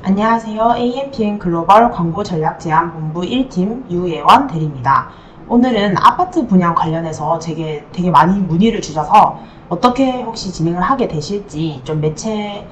안녕하세요. AMPN 글로벌 광고전략제안본부 1팀 유예원 대리입니다. 오늘은 아파트 분양 관련해서 되게 많이 문의를 주셔서 어떻게 혹시 진행을 하게 되실지 좀 매체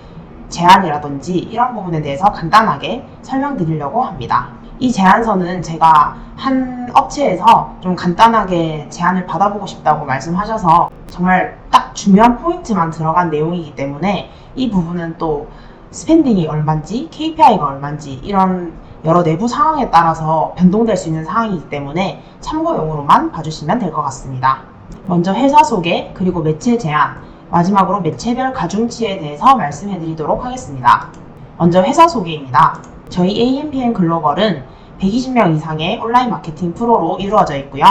제안이라든지 이런 부분에 대해서 간단하게 설명드리려고 합니다. 이 제안서는 제가 한 업체에서 좀 간단하게 제안을 받아보고 싶다고 말씀하셔서 정말 딱 중요한 포인트만 들어간 내용이기 때문에 이 부분은 또 스펜딩이 얼마인지 KPI가 얼마인지 이런 여러 내부 상황에 따라서 변동될 수 있는 상황이기 때문에 참고용으로만 봐주시면 될 것 같습니다. 먼저 회사 소개, 그리고 매체 제안, 마지막으로 매체별 가중치에 대해서 말씀해 드리도록 하겠습니다. 먼저 회사 소개입니다. 저희 AMPN 글로벌은 120명 이상의 온라인 마케팅 프로로 이루어져 있고요.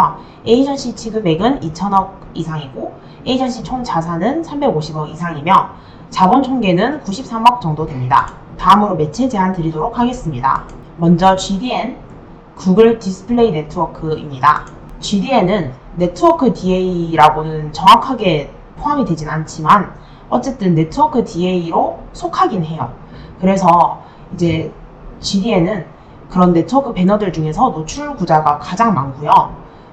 에이전시 취급액은 2천억 이상이고 에이전시 총 자산은 350억 이상이며 자본 총계는 93억 정도 됩니다. 다음으로 매체 제안 드리도록 하겠습니다. 먼저 GDN, 구글 디스플레이 네트워크입니다. GDN은 네트워크 DA라고는 정확하게 포함이 되진 않지만 어쨌든 네트워크 DA로 속하긴 해요. 그래서 이제 GDN은 그런 네트워크 배너들 중에서 노출 구자가 가장 많고요.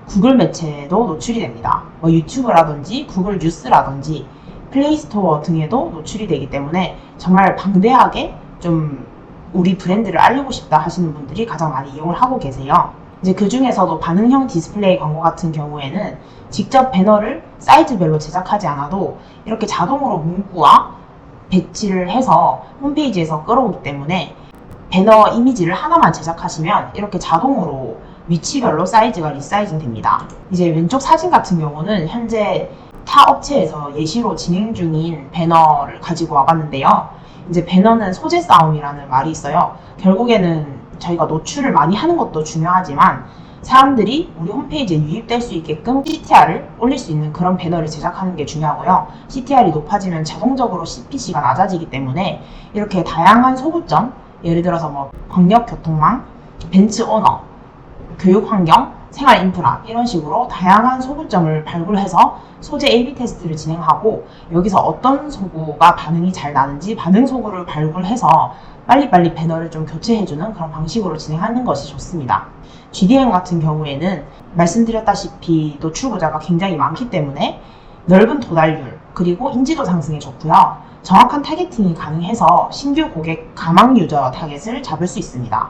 구글 매체에도 노출이 됩니다. 유튜브라든지 구글 뉴스라든지 플레이스토어 등에도 노출이 되기 때문에 정말 방대하게 좀 우리 브랜드를 알리고 싶다 하시는 분들이 가장 많이 이용을 하고 계세요. 이제 그 중에서도 반응형 디스플레이 광고 같은 경우에는 직접 배너를 사이즈별로 제작하지 않아도 이렇게 자동으로 문구와 배치를 해서 홈페이지에서 끌어오기 때문에 배너 이미지를 하나만 제작하시면 이렇게 자동으로 위치별로 사이즈가 리사이징 됩니다. 이제 왼쪽 사진 같은 경우는 현재 타 업체에서 예시로 진행 중인 배너를 가지고 와봤는데요. 이제 배너는 소재 싸움이라는 말이 있어요. 결국에는 저희가 노출을 많이 하는 것도 중요하지만 사람들이 우리 홈페이지에 유입될 수 있게끔 CTR을 올릴 수 있는 그런 배너를 제작하는 게 중요하고요. CTR이 높아지면 자동적으로 CPC가 낮아지기 때문에 이렇게 다양한 소구점, 예를 들어서 광역교통망, 벤츠 오너, 교육환경, 생활인프라 이런 식으로 다양한 소구점을 발굴해서 소재 A/B 테스트를 진행하고 여기서 어떤 소구가 반응이 잘 나는지 반응 소구를 발굴해서 빨리빨리 배너를 좀 교체해주는 그런 방식으로 진행하는 것이 좋습니다. GDN 같은 경우에는 말씀드렸다시피 노출구자가 굉장히 많기 때문에 넓은 도달률 그리고 인지도 상승에 좋고요. 정확한 타겟팅이 가능해서 신규 고객 가망 유저 타겟을 잡을 수 있습니다.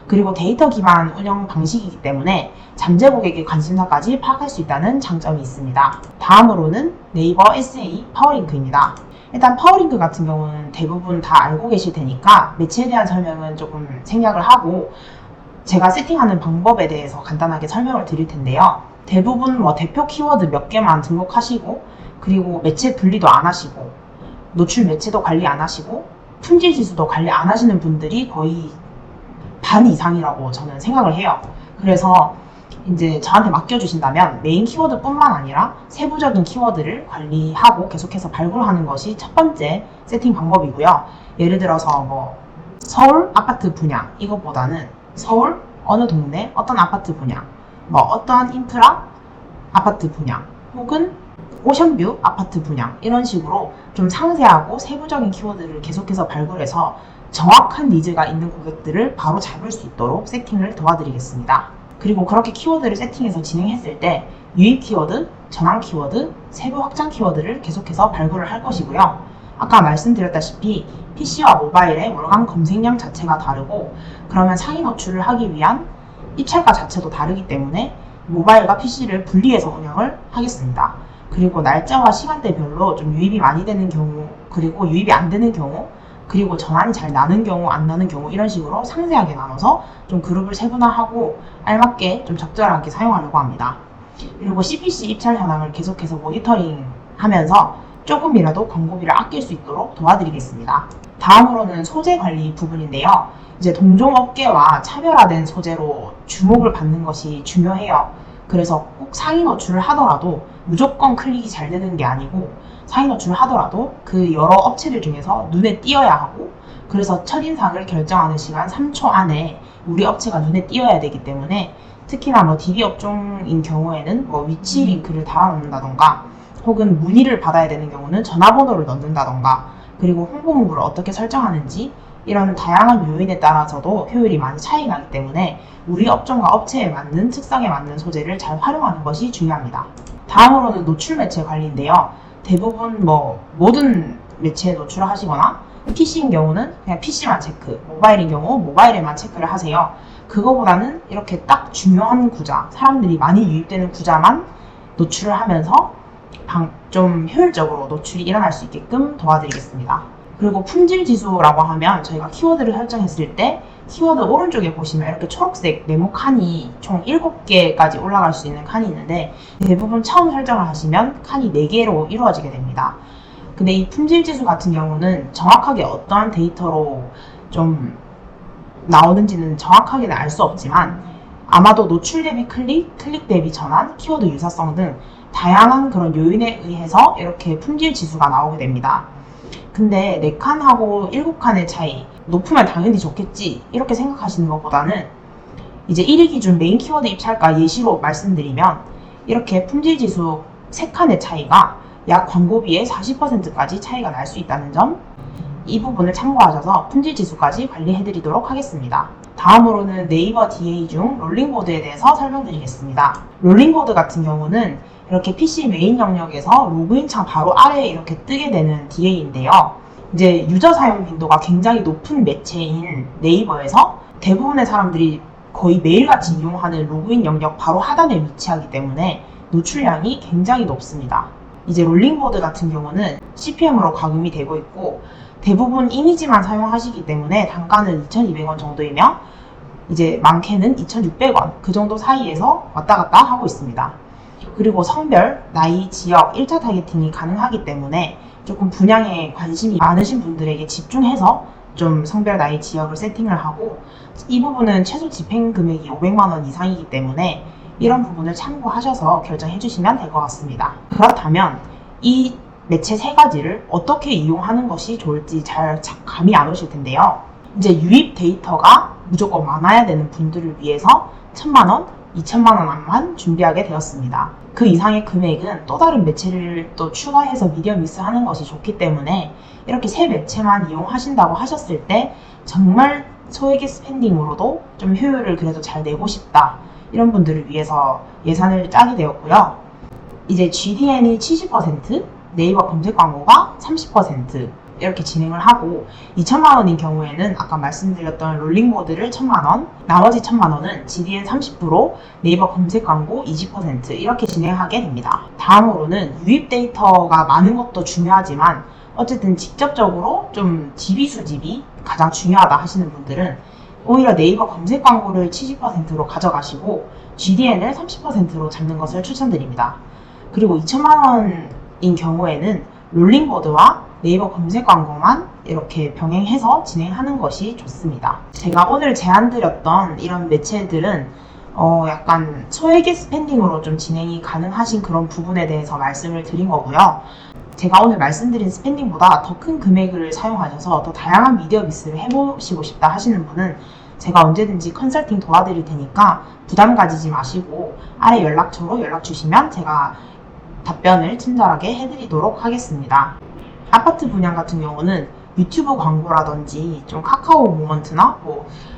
그리고 데이터 기반 운영 방식이기 때문에 잠재 고객의 관심사까지 파악할 수 있다는 장점이 있습니다. 다음으로는 네이버 SA 파워링크입니다. 일단 파워링크 같은 경우는 대부분 다 알고 계실 테니까 매체에 대한 설명은 조금 생략을 하고 제가 세팅하는 방법에 대해서 간단하게 설명을 드릴 텐데요. 대부분 대표 키워드 몇 개만 등록하시고 그리고 매체 분리도 안 하시고 노출 매체도 관리 안 하시고 품질 지수도 관리 안 하시는 분들이 거의 반 이상이라고 저는 생각을 해요. 그래서 이제 저한테 맡겨주신다면 메인 키워드뿐만 아니라 세부적인 키워드를 관리하고 계속해서 발굴하는 것이 첫 번째 세팅 방법이고요. 예를 들어서 서울 아파트 분양 이것보다는 서울 어느 동네 어떤 아파트 분양, 어떠한 인프라 아파트 분양 혹은 오션뷰 아파트 분양 이런 식으로 좀 상세하고 세부적인 키워드를 계속해서 발굴해서 정확한 니즈가 있는 고객들을 바로 잡을 수 있도록 세팅을 도와드리겠습니다. 그리고 그렇게 키워드를 세팅해서 진행했을 때 유입 키워드, 전환 키워드, 세부 확장 키워드를 계속해서 발굴을 할 것이고요. 아까 말씀드렸다시피 PC와 모바일의 월간 검색량 자체가 다르고 그러면 상위 노출을 하기 위한 입찰가 자체도 다르기 때문에 모바일과 PC를 분리해서 운영을 하겠습니다. 그리고 날짜와 시간대별로 좀 유입이 많이 되는 경우 그리고 유입이 안 되는 경우 그리고 전환이 잘 나는 경우 안 나는 경우 이런 식으로 상세하게 나눠서 좀 그룹을 세분화하고 알맞게 좀 적절하게 사용하려고 합니다. 그리고 CPC 입찰 현황을 계속해서 모니터링 하면서 조금이라도 광고비를 아낄 수 있도록 도와드리겠습니다. 다음으로는 소재 관리 부분인데요. 이제 동종업계와 차별화된 소재로 주목을 받는 것이 중요해요. 그래서 꼭 상위 노출을 하더라도 무조건 클릭이 잘 되는 게 아니고 상위 노출을 하더라도 그 여러 업체들 중에서 눈에 띄어야 하고 그래서 첫인상을 결정하는 시간 3초 안에 우리 업체가 눈에 띄어야 되기 때문에 특히나 DB 업종인 경우에는 위치 링크를 달아놓는다던가 혹은 문의를 받아야 되는 경우는 전화번호를 넣는다던가 그리고 홍보 문구를 어떻게 설정하는지 이런 다양한 요인에 따라서도 효율이 많이 차이 나기 때문에 우리 업종과 업체에 맞는 특성에 맞는 소재를 잘 활용하는 것이 중요합니다. 다음으로는 노출 매체 관리인데요. 대부분 모든 매체에 노출을 하시거나 PC인 경우는 그냥 PC만 체크, 모바일인 경우 모바일에만 체크를 하세요. 그거보다는 이렇게 딱 중요한 구자, 사람들이 많이 유입되는 구자만 노출을 하면서 좀 효율적으로 노출이 일어날 수 있게끔 도와드리겠습니다. 그리고 품질 지수라고 하면 저희가 키워드를 설정했을 때 키워드 오른쪽에 보시면 이렇게 초록색 네모 칸이 총 7개까지 올라갈 수 있는 칸이 있는데 대부분 처음 설정을 하시면 칸이 4개로 이루어지게 됩니다. 근데 이 품질 지수 같은 경우는 정확하게 어떠한 데이터로 좀 나오는지는 정확하게는 알 수 없지만 아마도 노출 대비 클릭, 클릭 대비 전환, 키워드 유사성 등 다양한 그런 요인에 의해서 이렇게 품질 지수가 나오게 됩니다. 근데 4칸하고 7칸의 차이, 높으면 당연히 좋겠지 이렇게 생각하시는 것보다는 이제 1위 기준 메인 키워드 입찰가 예시로 말씀드리면 이렇게 품질 지수 3칸의 차이가 약 광고비의 40%까지 차이가 날 수 있다는 점, 이 부분을 참고하셔서 품질 지수까지 관리해 드리도록 하겠습니다. 다음으로는 네이버 DA 중 롤링보드에 대해서 설명드리겠습니다. 롤링보드 같은 경우는 이렇게 PC 메인 영역에서 로그인 창 바로 아래에 이렇게 뜨게 되는 DA인데요. 이제 유저 사용 빈도가 굉장히 높은 매체인 네이버에서 대부분의 사람들이 거의 매일같이 이용하는 로그인 영역 바로 하단에 위치하기 때문에 노출량이 굉장히 높습니다. 이제 롤링보드 같은 경우는 CPM으로 가금이 되고 있고 대부분 이미지만 사용하시기 때문에 단가는 2,200원 정도이며 이제 많게는 2,600원 그 정도 사이에서 왔다 갔다 하고 있습니다. 그리고 성별, 나이, 지역, 1차 타겟팅이 가능하기 때문에 조금 분양에 관심이 많으신 분들에게 집중해서 좀 성별, 나이, 지역을 세팅을 하고 이 부분은 최소 집행 금액이 500만원 이상이기 때문에 이런 부분을 참고하셔서 결정해 주시면 될 것 같습니다. 그렇다면 이 매체 3가지를 어떻게 이용하는 것이 좋을지 잘 감이 안 오실 텐데요. 이제 유입 데이터가 무조건 많아야 되는 분들을 위해서 1,000만원, 2,000만원만 준비하게 되었습니다. 그 이상의 금액은 또 다른 매체를 또 추가해서 미디어 믹스 하는 것이 좋기 때문에 이렇게 3매체만 이용하신다고 하셨을 때 정말 소액의 스pen딩으로도 좀 효율을 그래도 잘 내고 싶다 이런 분들을 위해서 예산을 짜게 되었고요. 이제 GDN이 70%, 네이버 검색 광고가 30% 이렇게 진행을 하고 2,000만원인 경우에는 아까 말씀드렸던 롤링보드를 1,000만원, 나머지 1,000만원은 GDN 30%, 네이버 검색 광고 20% 이렇게 진행하게 됩니다. 다음으로는 유입 데이터가 많은 것도 중요하지만 어쨌든 직접적으로 좀 DB 수집이 가장 중요하다 하시는 분들은 오히려 네이버 검색 광고를 70%로 가져가시고 GDN을 30%로 잡는 것을 추천드립니다. 그리고 2,000만원인 경우에는 롤링보드와 네이버 검색 광고만 이렇게 병행해서 진행하는 것이 좋습니다. 제가 오늘 제안드렸던 이런 매체들은 약간 소액의 스pen딩으로 좀 진행이 가능하신 그런 부분에 대해서 말씀을 드린 거고요. 제가 오늘 말씀드린 스pen딩보다 더 큰 금액을 사용하셔서 더 다양한 미디어 믹스를 해보시고 싶다 하시는 분은 제가 언제든지 컨설팅 도와드릴 테니까 부담 가지지 마시고 아래 연락처로 연락 주시면 제가 답변을 친절하게 해드리도록 하겠습니다. 아파트 분양 같은 경우는 유튜브 광고라든지 좀 카카오 모먼트나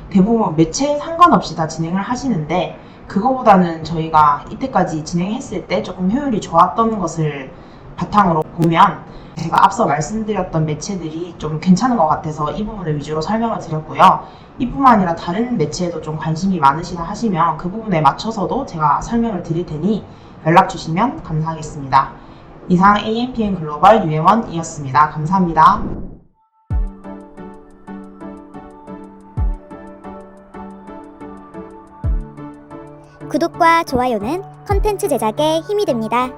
대부분 매체 상관없이 다 진행을 하시는데 그거보다는 저희가 이때까지 진행했을 때 조금 효율이 좋았던 것을 바탕으로 보면 제가 앞서 말씀드렸던 매체들이 좀 괜찮은 것 같아서 이 부분을 위주로 설명을 드렸고요. 이뿐만 아니라 다른 매체에도 좀 관심이 많으시다 하시면 그 부분에 맞춰서도 제가 설명을 드릴 테니 연락 주시면 감사하겠습니다. 이상 AMPN 글로벌 유혜원이었습니다. 감사합니다. 구독과 좋아요는 컨텐츠 제작에 힘이 됩니다.